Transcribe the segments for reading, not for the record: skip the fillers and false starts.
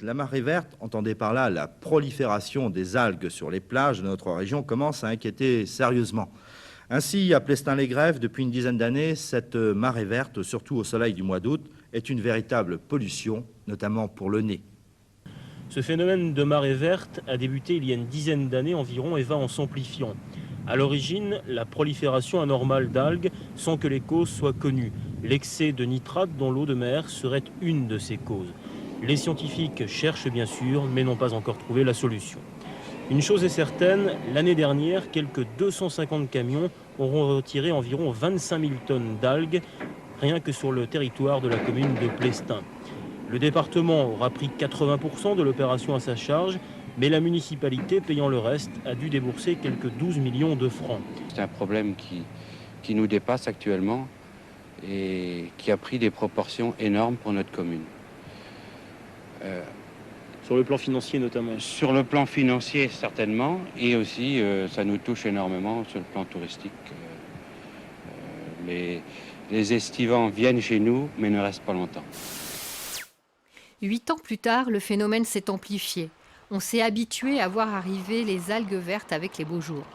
La marée verte, entendez par là la prolifération des algues sur les plages de notre région, commence à inquiéter sérieusement. Ainsi, à Plestin-les-Grèves, depuis une dizaine d'années, cette marée verte, surtout au soleil du mois d'août, est une véritable pollution, notamment pour le nez. Ce phénomène de marée verte a débuté il y a une dizaine d'années environ et va en s'amplifiant. À l'origine, la prolifération anormale d'algues sans que les causes soient connues. L'excès de nitrate dans l'eau de mer serait une de ces causes. Les scientifiques cherchent bien sûr, mais n'ont pas encore trouvé la solution. Une chose est certaine, l'année dernière, quelques 250 camions auront retiré environ 25 000 tonnes d'algues, rien que sur le territoire de la commune de Plestin. Le département aura pris 80% de l'opération à sa charge, mais la municipalité, payant le reste, a dû débourser quelques 12 millions de francs. C'est un problème qui nous dépasse actuellement et qui a pris des proportions énormes pour notre commune. Sur le plan financier notamment. Sur le plan financier, certainement, et aussi ça nous touche énormément sur le plan touristique. Les estivants viennent chez nous, mais ne restent pas longtemps. 8 ans plus tard, le phénomène s'est amplifié. On s'est habitué à voir arriver les algues vertes avec les beaux jours.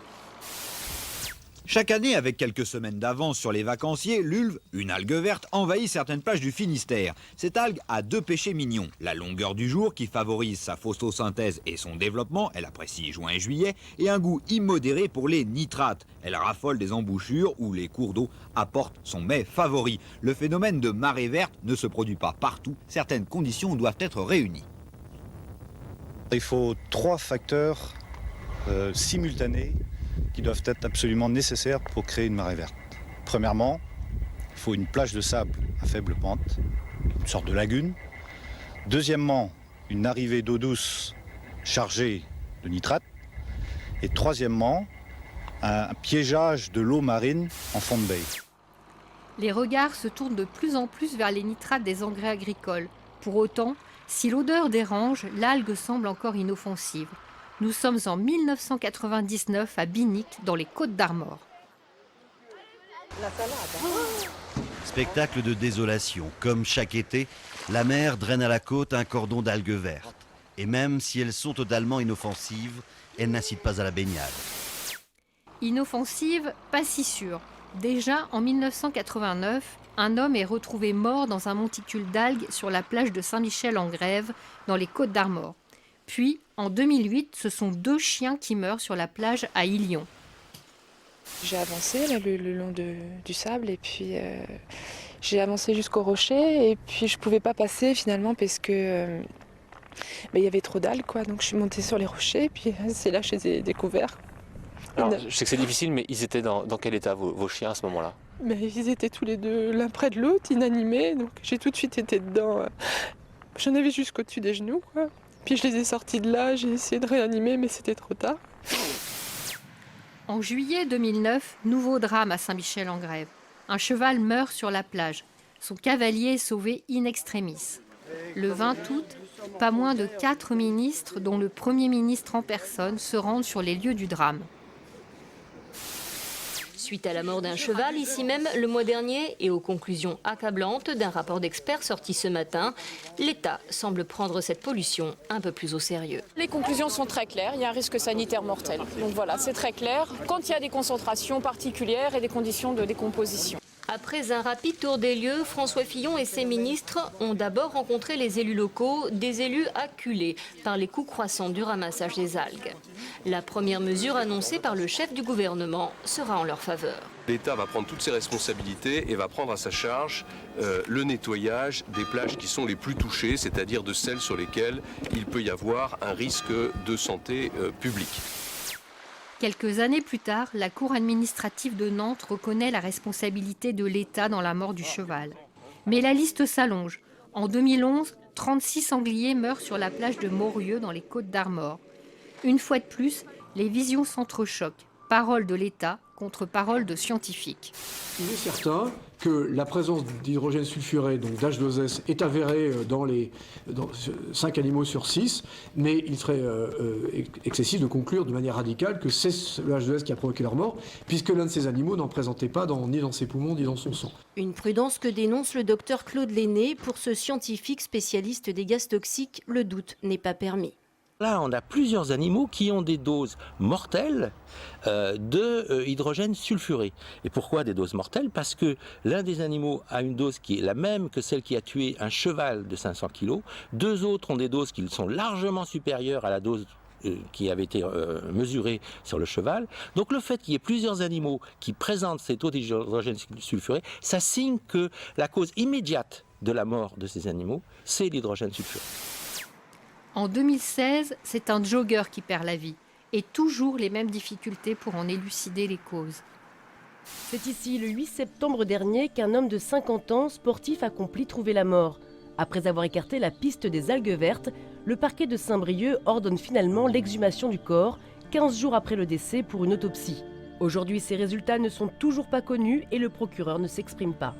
Chaque année, avec quelques semaines d'avance sur les vacanciers, l'ulve, une algue verte, envahit certaines plages du Finistère. Cette algue a deux péchés mignons. La longueur du jour, qui favorise sa photosynthèse et son développement, elle apprécie juin et juillet, et un goût immodéré pour les nitrates. Elle raffole des embouchures où les cours d'eau apportent son mets favori. Le phénomène de marée verte ne se produit pas partout. Certaines conditions doivent être réunies. Il faut 3 facteurs simultanés qui doivent être absolument nécessaires pour créer une marée verte. Premièrement, il faut une plage de sable à faible pente, une sorte de lagune. Deuxièmement, une arrivée d'eau douce chargée de nitrate. Et troisièmement, un piégeage de l'eau marine en fond de baie. Les regards se tournent de plus en plus vers les nitrates des engrais agricoles. Pour autant, si l'odeur dérange, l'algue semble encore inoffensive. Nous sommes en 1999 à Binic, dans les Côtes-d'Armor. Spectacle de désolation. Comme chaque été, la mer draine à la côte un cordon d'algues vertes. Et même si elles sont totalement inoffensives, elles n'incitent pas à la baignade. Inoffensive, pas si sûre. Déjà en 1989, un homme est retrouvé mort dans un monticule d'algues sur la plage de Saint-Michel-en-Grève, dans les Côtes-d'Armor. Puis, en 2008, ce sont 2 chiens qui meurent sur la plage à Ilion. J'ai avancé là, le long du sable et puis j'ai avancé jusqu'au rocher et puis je pouvais pas passer finalement parce que y avait trop d'algues quoi. Donc je suis montée sur les rochers et puis c'est là que je les ai découverts. Alors, je sais que c'est difficile, mais ils étaient dans quel état vos chiens à ce moment-là? Ils étaient tous les deux l'un près de l'autre, inanimés, donc j'ai tout de suite été dedans. J'en avais jusqu'au-dessus des genoux quoi. Puis je les ai sortis de là, j'ai essayé de réanimer, mais c'était trop tard. En juillet 2009, nouveau drame à Saint-Michel-en-Grève. Un cheval meurt sur la plage. Son cavalier est sauvé in extremis. Le 20 août, pas moins de 4 ministres, dont le Premier ministre en personne, se rendent sur les lieux du drame. Suite à la mort d'un cheval, ici même, le mois dernier, et aux conclusions accablantes d'un rapport d'experts sorti ce matin, l'État semble prendre cette pollution un peu plus au sérieux. Les conclusions sont très claires, il y a un risque sanitaire mortel. Donc voilà, c'est très clair quand il y a des concentrations particulières et des conditions de décomposition. Après un rapide tour des lieux, François Fillon et ses ministres ont d'abord rencontré les élus locaux, des élus acculés par les coûts croissants du ramassage des algues. La première mesure annoncée par le chef du gouvernement sera en leur faveur. L'État va prendre toutes ses responsabilités et va prendre à sa charge le nettoyage des plages qui sont les plus touchées, c'est-à-dire de celles sur lesquelles il peut y avoir un risque de santé publique. Quelques années plus tard, la Cour administrative de Nantes reconnaît la responsabilité de l'État dans la mort du cheval. Mais la liste s'allonge. En 2011, 36 sangliers meurent sur la plage de Morieux dans les Côtes-d'Armor. Une fois de plus, les visions s'entrechoquent. Parole de l'État contre parole de scientifiques. Il est certain que la présence d'hydrogène sulfuré, donc d'H2S, est avérée dans 5 animaux sur 6, mais il serait excessif de conclure de manière radicale que c'est le H2S qui a provoqué leur mort, puisque l'un de ces animaux n'en présentait pas ni dans ses poumons ni dans son sang. Une prudence que dénonce le docteur Claude Lenné. Pour ce scientifique spécialiste des gaz toxiques, le doute n'est pas permis. Là, on a plusieurs animaux qui ont des doses mortelles de hydrogène sulfuré. Et pourquoi des doses mortelles? Parce que l'un des animaux a une dose qui est la même que celle qui a tué un cheval de 500 kg. Deux autres ont des doses qui sont largement supérieures à la dose qui avait été mesurée sur le cheval. Donc le fait qu'il y ait plusieurs animaux qui présentent ces taux d'hydrogène sulfuré, ça signe que la cause immédiate de la mort de ces animaux, c'est l'hydrogène sulfuré. En 2016, c'est un jogger qui perd la vie. Et toujours les mêmes difficultés pour en élucider les causes. C'est ici, le 8 septembre dernier, qu'un homme de 50 ans, sportif accompli, trouvait la mort. Après avoir écarté la piste des algues vertes, le parquet de Saint-Brieuc ordonne finalement l'exhumation du corps, 15 jours après le décès, pour une autopsie. Aujourd'hui, ces résultats ne sont toujours pas connus et le procureur ne s'exprime pas.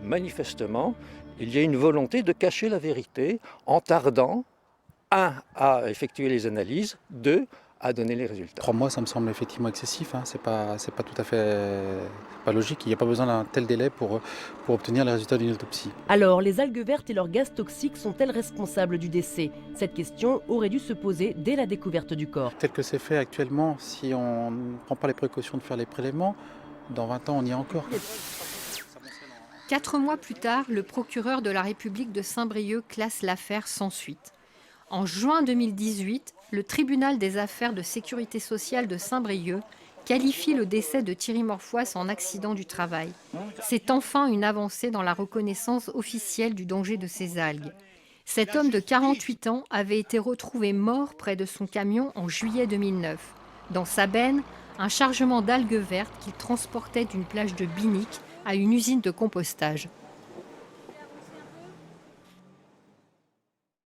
Manifestement, il y a une volonté de cacher la vérité en tardant, 1, à effectuer les analyses, 2, à donner les résultats. 3 mois, ça me semble effectivement excessif. C'est pas tout à fait pas logique. Il n'y a pas besoin d'un tel délai pour obtenir les résultats d'une autopsie. Alors, les algues vertes et leurs gaz toxiques sont-elles responsables du décès? Cette question aurait dû se poser dès la découverte du corps. Tel que c'est fait actuellement, si on ne prend pas les précautions de faire les prélèvements, dans 20 ans, on y est encore. 4 mois plus tard, le procureur de la République de Saint-Brieuc classe l'affaire sans suite. En juin 2018, le tribunal des affaires de sécurité sociale de Saint-Brieuc qualifie le décès de Thierry Morfoys en accident du travail. C'est enfin une avancée dans la reconnaissance officielle du danger de ces algues. Cet homme de 48 ans avait été retrouvé mort près de son camion en juillet 2009. Dans sa benne, un chargement d'algues vertes qu'il transportait d'une plage de Binic à une usine de compostage.